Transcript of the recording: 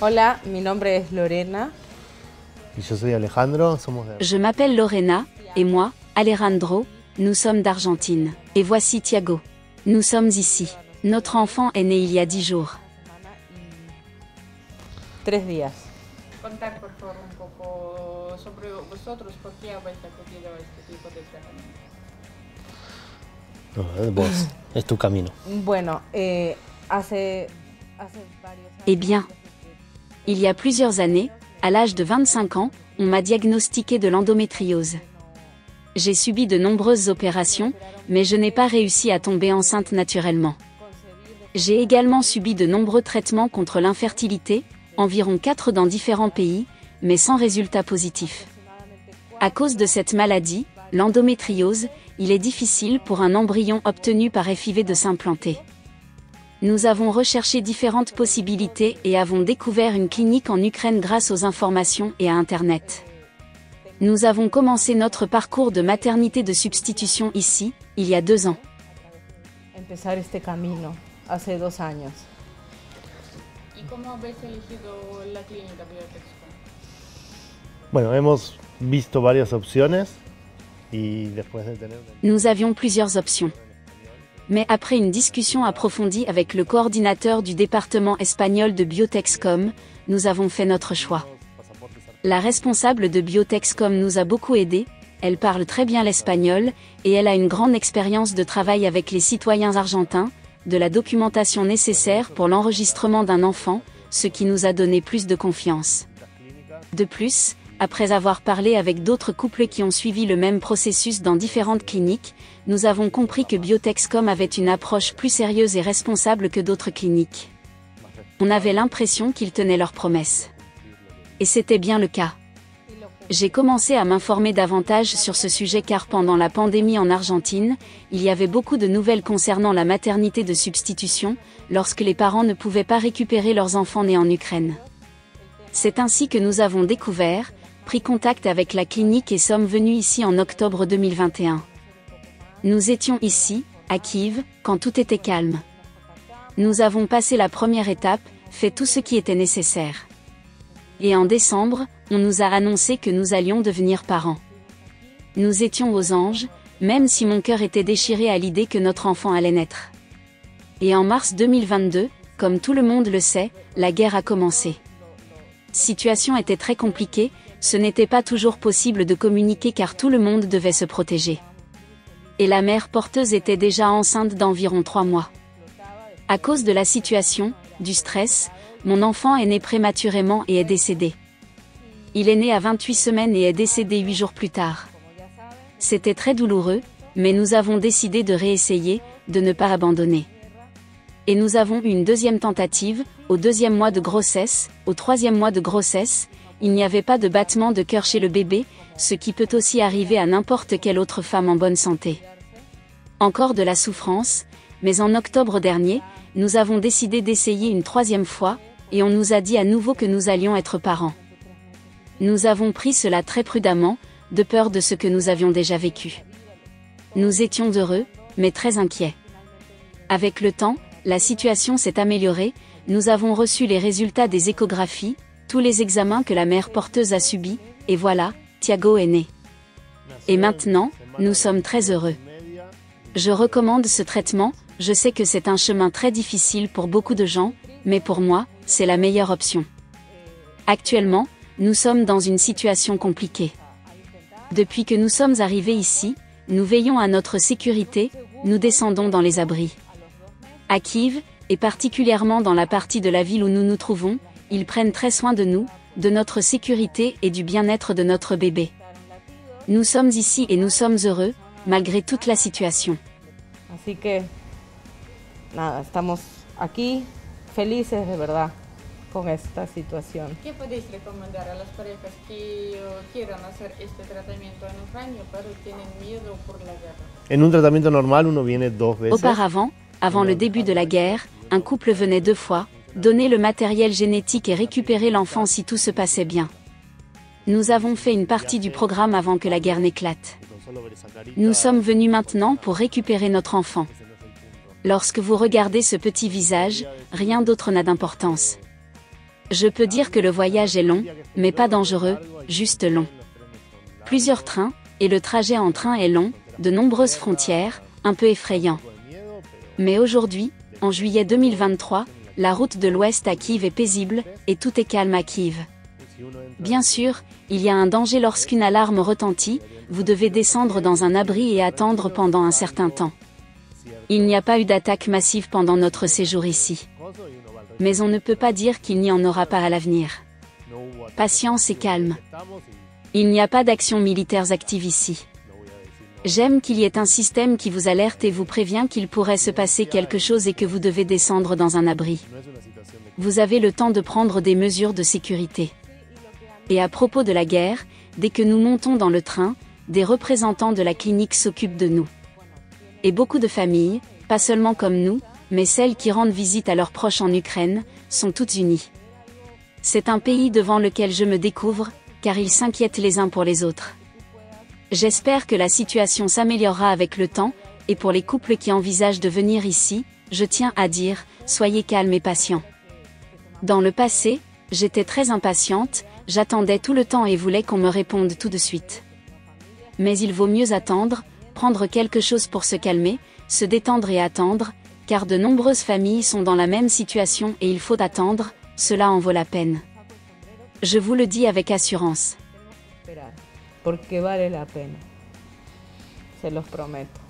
Hola, mi nombre es Lorena. Y yo soy Alejandro, Je m'appelle Lorena, et moi, Alejandro, nous sommes d'Argentine. Et voici Thiago. Nous sommes ici. Notre enfant est né il y a 10 jours. 3 días. Contar por favor un poco sobre vosotros, por qué habéis acudido a este tipo de tratamiento. No, vos, es tu camino. Bueno, hace varios años. Eh bien, il y a plusieurs années, à l'âge de 25 ans, on m'a diagnostiqué de l'endométriose. J'ai subi de nombreuses opérations, mais je n'ai pas réussi à tomber enceinte naturellement. J'ai également subi de nombreux traitements contre l'infertilité, environ 4 dans différents pays, mais sans résultat positif. À cause de cette maladie, l'endométriose, il est difficile pour un embryon obtenu par FIV de s'implanter. Nous avons recherché différentes possibilités et avons découvert une clinique en Ukraine grâce aux informations et à Internet. Nous avons commencé notre parcours de maternité de substitution ici, il y a 2 ans. Empezar este camino hace 2 años. ¿Y cómo habéis elegido la clínica Biotexcom? Bueno, hemos visto varias opciones y después de tener... Nous avions plusieurs options. Mais après une discussion approfondie avec le coordinateur du département espagnol de Biotexcom, nous avons fait notre choix. La responsable de Biotexcom nous a beaucoup aidés, elle parle très bien l'espagnol, et elle a une grande expérience de travail avec les citoyens argentins, de la documentation nécessaire pour l'enregistrement d'un enfant, ce qui nous a donné plus de confiance. De plus, après avoir parlé avec d'autres couples qui ont suivi le même processus dans différentes cliniques, nous avons compris que Biotexcom avait une approche plus sérieuse et responsable que d'autres cliniques. On avait l'impression qu'ils tenaient leurs promesses. Et c'était bien le cas. J'ai commencé à m'informer davantage sur ce sujet car pendant la pandémie en Argentine, il y avait beaucoup de nouvelles concernant la maternité de substitution, lorsque les parents ne pouvaient pas récupérer leurs enfants nés en Ukraine. C'est ainsi que nous avons découvert, pris contact avec la clinique et sommes venus ici en octobre 2021. Nous étions ici, à Kiev, quand tout était calme. Nous avons passé la première étape, fait tout ce qui était nécessaire. Et en décembre, on nous a annoncé que nous allions devenir parents. Nous étions aux anges, même si mon cœur était déchiré à l'idée que notre enfant allait naître. Et en mars 2022, comme tout le monde le sait, la guerre a commencé. Situation était très compliquée, ce n'était pas toujours possible de communiquer car tout le monde devait se protéger. Et la mère porteuse était déjà enceinte d'environ 3 mois. À cause de la situation, du stress, mon enfant est né prématurément et est décédé. Il est né à 28 semaines et est décédé 8 jours plus tard. C'était très douloureux, mais nous avons décidé de réessayer, de ne pas abandonner. Et nous avons eu une deuxième tentative, au 2e mois de grossesse, au 3e mois de grossesse, il n'y avait pas de battement de cœur chez le bébé, ce qui peut aussi arriver à n'importe quelle autre femme en bonne santé. Encore de la souffrance, mais en octobre dernier, nous avons décidé d'essayer une 3e fois, et on nous a dit à nouveau que nous allions être parents. Nous avons pris cela très prudemment, de peur de ce que nous avions déjà vécu. Nous étions heureux, mais très inquiets. Avec le temps, la situation s'est améliorée, nous avons reçu les résultats des échographies, tous les examens que la mère porteuse a subis, et voilà, Thiago est né. Et maintenant, nous sommes très heureux. Je recommande ce traitement, je sais que c'est un chemin très difficile pour beaucoup de gens, mais pour moi, c'est la meilleure option. Actuellement, nous sommes dans une situation compliquée. Depuis que nous sommes arrivés ici, nous veillons à notre sécurité, nous descendons dans les abris. À Kiev, et particulièrement dans la partie de la ville où nous nous trouvons, ils prennent très soin de nous, de notre sécurité et du bien-être de notre bébé. Nous sommes ici et nous sommes heureux, malgré toute la situation. Así que, nada, estamos aquí felices de verdad con esta situación. ¿Qué podéis recomendar a las parejas que quieran hacer este tratamiento en Ucrania pero tienen miedo por la guerra? En un tratamiento normal, uno viene 2 veces. Auparavant, avant le début de la guerre, un couple venait 2 fois, donner le matériel génétique et récupérer l'enfant si tout se passait bien. Nous avons fait une partie du programme avant que la guerre n'éclate. Nous sommes venus maintenant pour récupérer notre enfant. Lorsque vous regardez ce petit visage, rien d'autre n'a d'importance. Je peux dire que le voyage est long, mais pas dangereux, juste long. Plusieurs trains, et le trajet en train est long, de nombreuses frontières, un peu effrayant. Mais aujourd'hui, en juillet 2023, la route de l'Ouest à Kiev est paisible, et tout est calme à Kiev. Bien sûr, il y a un danger lorsqu'une alarme retentit, vous devez descendre dans un abri et attendre pendant un certain temps. Il n'y a pas eu d'attaque massive pendant notre séjour ici. Mais on ne peut pas dire qu'il n'y en aura pas à l'avenir. Patience et calme. Il n'y a pas d'actions militaires actives ici. J'aime qu'il y ait un système qui vous alerte et vous prévient qu'il pourrait se passer quelque chose et que vous devez descendre dans un abri. Vous avez le temps de prendre des mesures de sécurité. Et à propos de la guerre, dès que nous montons dans le train, des représentants de la clinique s'occupent de nous. Et beaucoup de familles, pas seulement comme nous, mais celles qui rendent visite à leurs proches en Ukraine, sont toutes unies. C'est un pays devant lequel je me découvre, car ils s'inquiètent les uns pour les autres. J'espère que la situation s'améliorera avec le temps, et pour les couples qui envisagent de venir ici, je tiens à dire, soyez calmes et patients. Dans le passé, j'étais très impatiente, j'attendais tout le temps et voulais qu'on me réponde tout de suite. Mais il vaut mieux attendre, prendre quelque chose pour se calmer, se détendre et attendre, car de nombreuses familles sont dans la même situation et il faut attendre, cela en vaut la peine. Je vous le dis avec assurance. Porque vale la pena. Se los prometo.